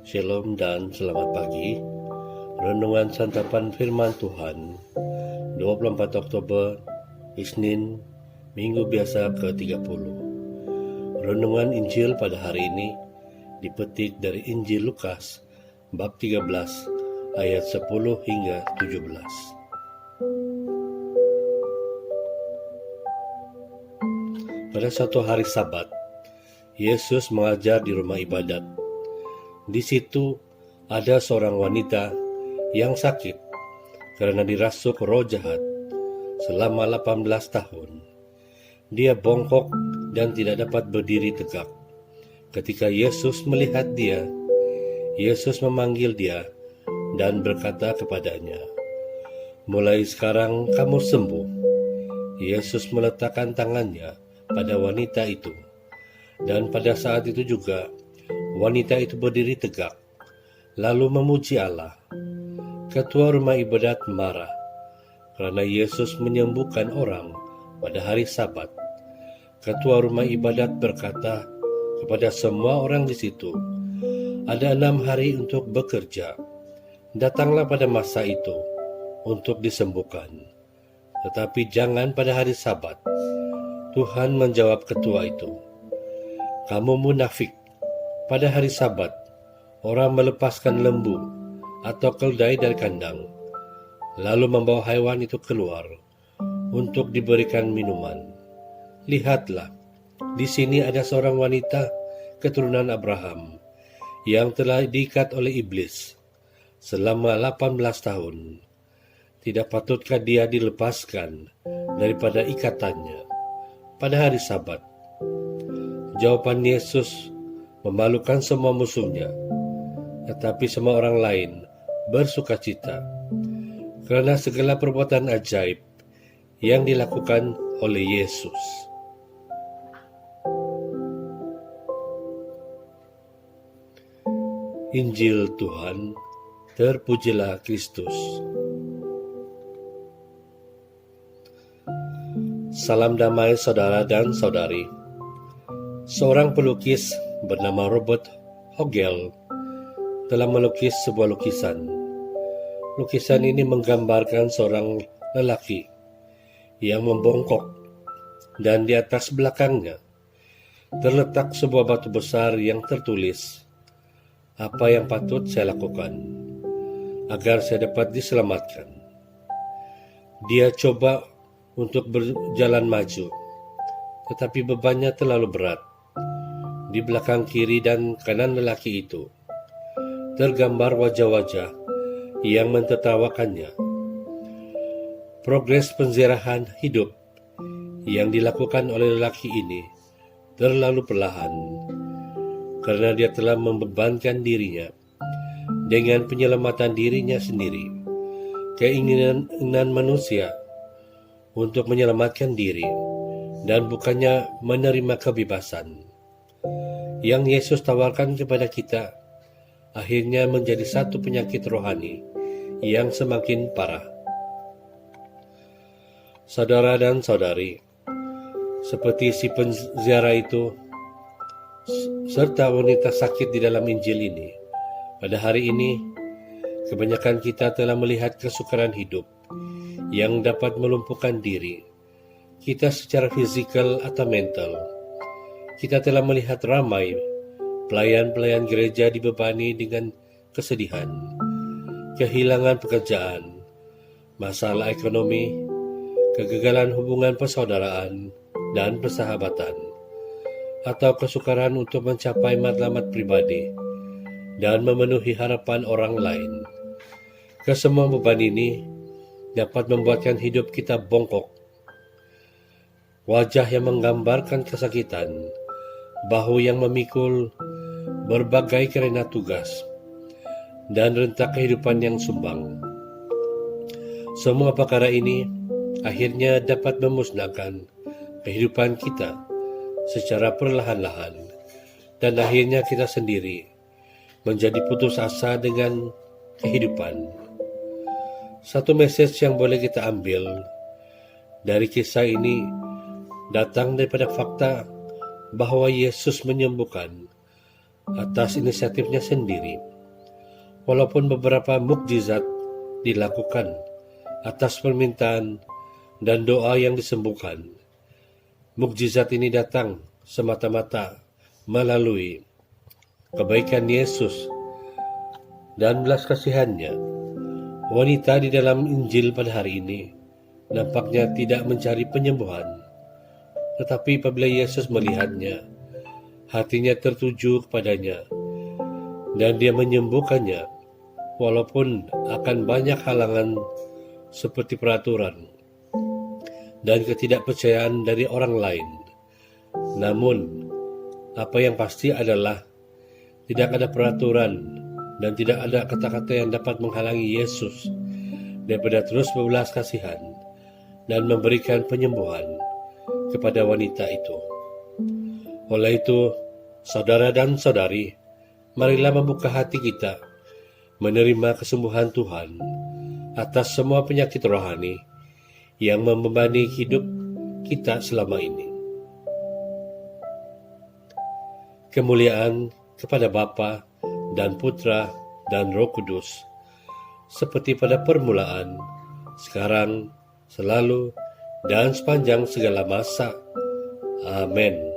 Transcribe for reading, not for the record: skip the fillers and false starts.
Shalom dan selamat pagi. Renungan santapan firman Tuhan 24 Oktober, Isnin, Minggu biasa ke-30. Renungan Injil pada hari ini dipetik dari Injil Lukas bab 13 ayat 10 hingga 17. Pada suatu hari Sabat, Yesus mengajar di rumah ibadat. Di situ ada seorang wanita yang sakit karena dirasuk roh jahat selama 18 tahun. Dia bongkok dan tidak dapat berdiri tegak. Ketika Yesus melihat dia, Yesus memanggil dia dan berkata kepadanya, "Mulai sekarang kamu sembuh." Yesus meletakkan tangannya pada wanita itu, dan pada saat itu juga wanita itu berdiri tegak, lalu memuji Allah. Ketua rumah ibadat marah karena Yesus menyembuhkan orang pada hari Sabat. Ketua rumah ibadat berkata kepada semua orang di situ, "Ada 6 hari untuk bekerja. Datanglah pada masa itu untuk disembuhkan, tetapi jangan pada hari Sabat." Tuhan menjawab ketua itu, "Kamu munafik. Pada hari Sabat, orang melepaskan lembu atau keledai dari kandang, lalu membawa hewan itu keluar untuk diberikan minuman. Lihatlah, di sini ada seorang wanita keturunan Abraham yang telah diikat oleh iblis selama 18 tahun. Tidak patutkah dia dilepaskan daripada ikatannya pada hari Sabat?" Jawaban Yesus memalukan semua musuhnya, tetapi semua orang lain bersukacita karena segala perbuatan ajaib yang dilakukan oleh Yesus. Injil Tuhan, terpujilah Kristus. Salam damai saudara dan saudari. Seorang pelukis bernama Robert Hogel telah melukis sebuah lukisan. Lukisan ini menggambarkan seorang lelaki yang membongkok, dan di atas belakangnya terletak sebuah batu besar yang tertulis, "Apa yang patut saya lakukan agar saya dapat diselamatkan?" Dia coba untuk berjalan maju, tetapi bebannya terlalu berat. Di belakang kiri dan kanan lelaki itu tergambar wajah-wajah yang mentertawakannya. Progres penziarahan hidup yang dilakukan oleh lelaki ini terlalu perlahan, karena dia telah membebankan dirinya dengan penyelamatan dirinya sendiri. Keinginan manusia untuk menyelamatkan diri dan bukannya menerima kebebasan yang Yesus tawarkan kepada kita, akhirnya menjadi satu penyakit rohani yang semakin parah. Saudara dan saudari, seperti si penziarah itu serta wanita sakit di dalam Injil ini, pada hari ini kebanyakan kita telah melihat kesukaran hidup yang dapat melumpuhkan diri kita secara fisikal atau mental. Kita telah melihat ramai pelayan-pelayan gereja dibebani dengan kesedihan, kehilangan pekerjaan, masalah ekonomi, kegagalan hubungan persaudaraan dan persahabatan, atau kesukaran untuk mencapai matlamat pribadi dan memenuhi harapan orang lain. Kesemua beban ini dapat membuatkan hidup kita bongkok. Wajah yang menggambarkan kesakitan, bahu yang memikul berbagai kerena tugas, dan rentak kehidupan yang sumbang. Semua perkara ini akhirnya dapat memusnahkan kehidupan kita secara perlahan-lahan, dan akhirnya kita sendiri menjadi putus asa dengan kehidupan. Satu message yang boleh kita ambil dari kisah ini datang daripada fakta bahwa Yesus menyembuhkan atas inisiatifnya sendiri. walaupun beberapa mukjizat dilakukan atas permintaan dan doa yang disembuhkan. Mukjizat ini datang semata-mata melalui kebaikan Yesus dan belas kasihannya. Wanita di dalam Injil pada hari ini nampaknya tidak mencari penyembuhan, tetapi apabila Yesus melihatnya, hatinya tertuju kepadanya, dan dia menyembuhkannya, walaupun akan banyak halangan seperti peraturan dan ketidakpercayaan dari orang lain. Namun, apa yang pasti adalah tidak ada peraturan dan tidak ada kata-kata yang dapat menghalangi Yesus daripada terus berbelas kasihan dan memberikan penyembuhan kepada wanita itu. Oleh itu, saudara dan saudari, marilah membuka hati kita menerima kesembuhan Tuhan atas semua penyakit rohani yang membebani hidup kita selama ini. Kemuliaan kepada Bapa dan Putra dan Roh Kudus, seperti pada permulaan, sekarang, selalu, dan sepanjang segala masa. Amin.